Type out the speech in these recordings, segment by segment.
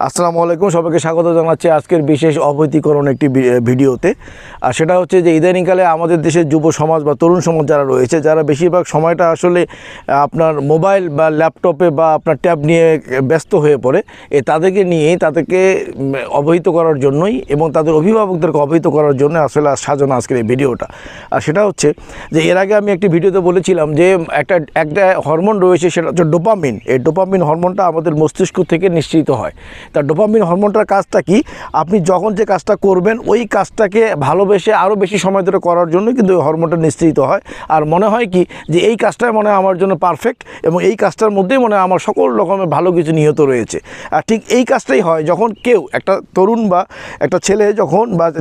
আসসালামু আলাইকুম, সবাইকে স্বাগত জানাচ্ছি আজকের বিশেষ অবৈতিকরণ একটি ভিডিওতে। আর সেটা হচ্ছে যে ইদানিংকালে আমাদের দেশের যুব সমাজ বা তরুণ সমাজ যারা রয়েছে, যারা বেশিরভাগ সময়টা আসলে আপনার মোবাইল বা ল্যাপটপে বা আপনার ট্যাব নিয়ে ব্যস্ত হয়ে পড়ে, তাদেরকে নিয়েই তাদেরকে অবহিত করার জন্যই এবং তাদের অভিভাবকদেরকে অবহিত করার জন্য আসলে সাজানো আজকের এই ভিডিওটা। আর সেটা হচ্ছে যে এর আগে আমি একটি ভিডিওতে বলেছিলাম যে একটা হরমোন রয়েছে, সেটা হচ্ছে ডোপামিন। এই ডোপামিন হরমোনটা আমাদের মস্তিষ্ক থেকে নিঃসৃত হয়। তার ডোপামিন হরমোনটার কাজটা কি, আপনি যখন যে কাজটা করবেন ওই কাজটাকে ভালোবেসে আরও বেশি সময় ধরে করার জন্য কিন্তু ওই হরমোনটা নিঃসৃত হয়। আর মনে হয় কি যে এই কাজটাই মনে হয় আমার জন্য পারফেক্ট এবং এই কাজটার মধ্যেই মনে হয় আমার সকল রকমের ভালো কিছু নিহত রয়েছে। আর ঠিক এই কাজটাই হয় যখন কেউ, একটা তরুণ বা একটা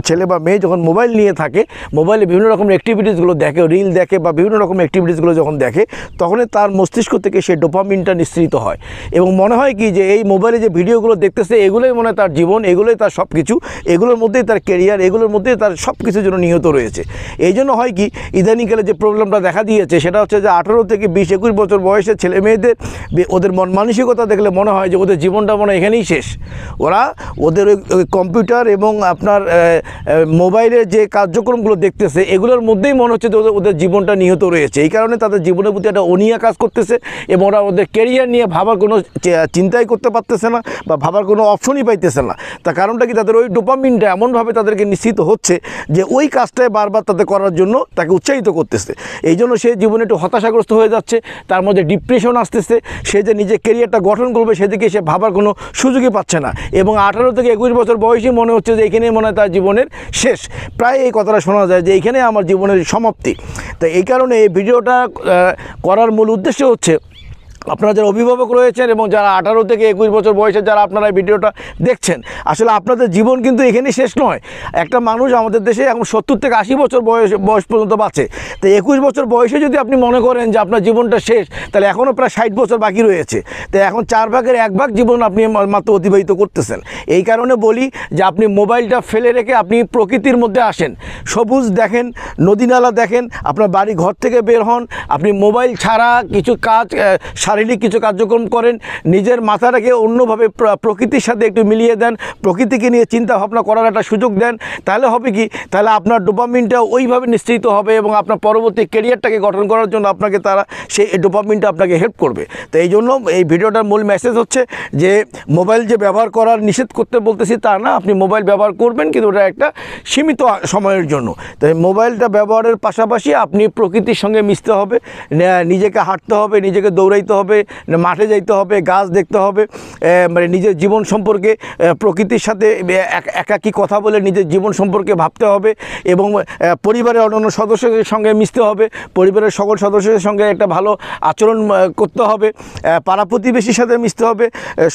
ছেলে বা মেয়ে যখন মোবাইল নিয়ে থাকে, মোবাইলে বিভিন্ন রকমের অ্যাক্টিভিটিসগুলো দেখে, রিল দেখে বা বিভিন্ন রকমের অ্যাক্টিভিটিসগুলো যখন দেখে, তখনই তার মস্তিষ্ক থেকে সেই ডোপামিনটা নিঃসৃত হয় এবং মনে হয় কি যে এই মোবাইলে যে ভিডিওগুলো দেখতেছে এগুলোই মনে হয় তার জীবন, এগুলোই তার সব কিছু, এগুলোর মধ্যেই তার কেরিয়ার, এগুলোর মধ্যেই তার সব কিছুর জন্য নিহত রয়েছে। এই জন্য হয় কি ইদানিংকালে যে প্রবলেমটা দেখা দিয়েছে সেটা হচ্ছে যে 18 থেকে 20-21 বছর বয়সের ছেলে মেয়েদের ওদের মন মানসিকতা দেখলে মনে হয় যে ওদের জীবনটা মনে হয় এখানেই শেষ। ওদের ওই কম্পিউটার এবং আপনার মোবাইলের যে কার্যক্রমগুলো দেখতেছে এগুলোর মধ্যেই মনে হচ্ছে যে ওদের জীবনটা নিহত রয়েছে। এই কারণে তাদের জীবনের প্রতি একটা অনীহা কাজ করতেছে এবং ওরা ওদের কেরিয়ার নিয়ে ভাবার কোনো চিন্তাই করতে পারতেছে না বা ভাবার কোনো অপশনই পাইতেছে না। তার কারণটা কি, তাদের ওই ডোপামিনটা এমনভাবে তাদেরকে নিশ্চিত হচ্ছে যে ওই কাজটাই বারবার তাদের করার জন্য তাকে উৎসাহিত করতেছে। এই জন্য সে জীবনে একটু হতাশাগ্রস্ত হয়ে যাচ্ছে, তার মধ্যে ডিপ্রেশন আসতেছে, সে যে নিজের কেরিয়ারটা গঠন করবে সেদিকে সে ভাবার কোনো সুযোগই পাচ্ছে না এবং 18 থেকে 21 বছর বয়সে মনে হচ্ছে যে এখানেই মনে হয় তার জীবনের শেষ। প্রায় এই কথাটা শোনা যায় যে এইখানে আমার জীবনের সমাপ্তি। তো এই কারণে এই ভিডিওটা করার মূল উদ্দেশ্য হচ্ছে আপনারা যারা অভিভাবক রয়েছেন এবং যারা 18 থেকে 21 বছর বয়সে যারা আপনারা এই ভিডিওটা দেখছেন, আসলে আপনাদের জীবন কিন্তু এখানেই শেষ নয়। একটা মানুষ আমাদের দেশে এখন 70 থেকে 80 বছর বয়স পর্যন্ত বাঁচে। তো 21 বছর বয়সে যদি আপনি মনে করেন যে আপনার জীবনটা শেষ, তাহলে এখনও প্রায় 60 বছর বাকি রয়েছে। তো এখন 4 ভাগের 1 ভাগ জীবন আপনি মাত্র অতিবাহিত করতেছেন। এই কারণে বলি যে আপনি মোবাইলটা ফেলে রেখে আপনি প্রকৃতির মধ্যে আসেন, সবুজ দেখেন, নদী নালা দেখেন, আপনার বাড়ি ঘর থেকে বের হন, আপনি মোবাইল ছাড়া কিছু কাজ, শারীরিক কিছু কার্যক্রম করেন, নিজের মাথাটাকে অন্যভাবে প্রকৃতির সাথে একটু মিলিয়ে দেন, প্রকৃতিকে নিয়ে চিন্তা ভাবনা করার একটা সুযোগ দেন। তাহলে হবে কি, তাহলে আপনার ডোপামিনটা ওইভাবে নিশ্চিত হবে এবং আপনার পরবর্তী কেরিয়ারটাকে গঠন করার জন্য আপনাকে সেই ডোপামিনটা আপনাকে হেল্প করবে। তো এই জন্য এই ভিডিওটার মূল মেসেজ হচ্ছে যে মোবাইল যে ব্যবহার করার নিষেধ করতে বলতেছি তা না, আপনি মোবাইল ব্যবহার করবেন কিন্তু ওটা একটা সীমিত সময়ের জন্য। তাই মোবাইলটা ব্যবহারের পাশাপাশি আপনি প্রকৃতির সঙ্গে মিশতে হবে, নিজেকে হাঁটতে হবে, নিজেকে দৌড়াইতে হবে, মাঠে যাইতে হবে, গাছ দেখতে হবে, মানে নিজের জীবন সম্পর্কে প্রকৃতির সাথে একাকী কথা বলে নিজের জীবন সম্পর্কে ভাবতে হবে এবং পরিবারের অন্যান্য সদস্যদের সঙ্গে মিশতে হবে, পরিবারের সকল সদস্যদের সঙ্গে একটা ভালো আচরণ করতে হবে, পাড়া প্রতিবেশীর সাথে মিশতে হবে,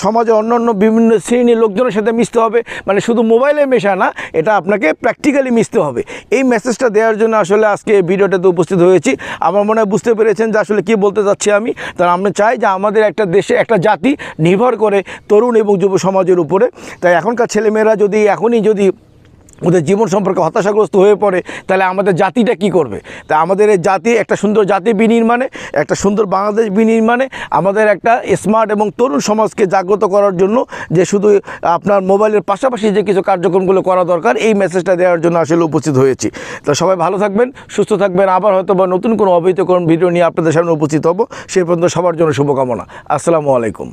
সমাজে অন্যান্য বিভিন্ন শ্রেণীর লোকজনের সাথে মিশতে হবে। মানে শুধু মোবাইলে মেশা না, এটা আপনাকে প্র্যাকটিক্যালি মিশতে হবে। এই মেসেজটা দেওয়ার জন্য আসলে আজকে এই ভিডিওটাতে উপস্থিত হয়েছি। আমার মনে হয় বুঝতে পেরেছেন যে আসলে কী বলতে চাচ্ছি আমি। তার আমরা চাই যে আমাদের একটা দেশে, একটা জাতি নির্ভর করে তরুণ এবং যুব সমাজের উপরে। তাই এখনকার ছেলেমেয়েরা এখনই যদি ওদের জীবন সম্পর্কে হতাশাগ্রস্ত হয়ে পড়ে, তাহলে আমাদের জাতিটা কি করবে? তা আমাদের এই জাতি, একটা সুন্দর জাতি বিনির্মাণে, একটা সুন্দর বাংলাদেশ বিনির্মাণে আমাদের একটা স্মার্ট এবং তরুণ সমাজকে জাগ্রত করার জন্য যে শুধু আপনার মোবাইলের পাশাপাশি যে কিছু কার্যক্রমগুলো করা দরকার, এই মেসেজটা দেওয়ার জন্য আসলে উপস্থিত হয়েছি। তো সবাই ভালো থাকবেন, সুস্থ থাকবেন। আবার হয়তো বা নতুন কোনো অবৈতকরণ ভিডিও নিয়ে আপনাদের সামনে উপস্থিত হব। সেই পর্যন্ত সবার জন্য শুভকামনা। আসসালামু আলাইকুম।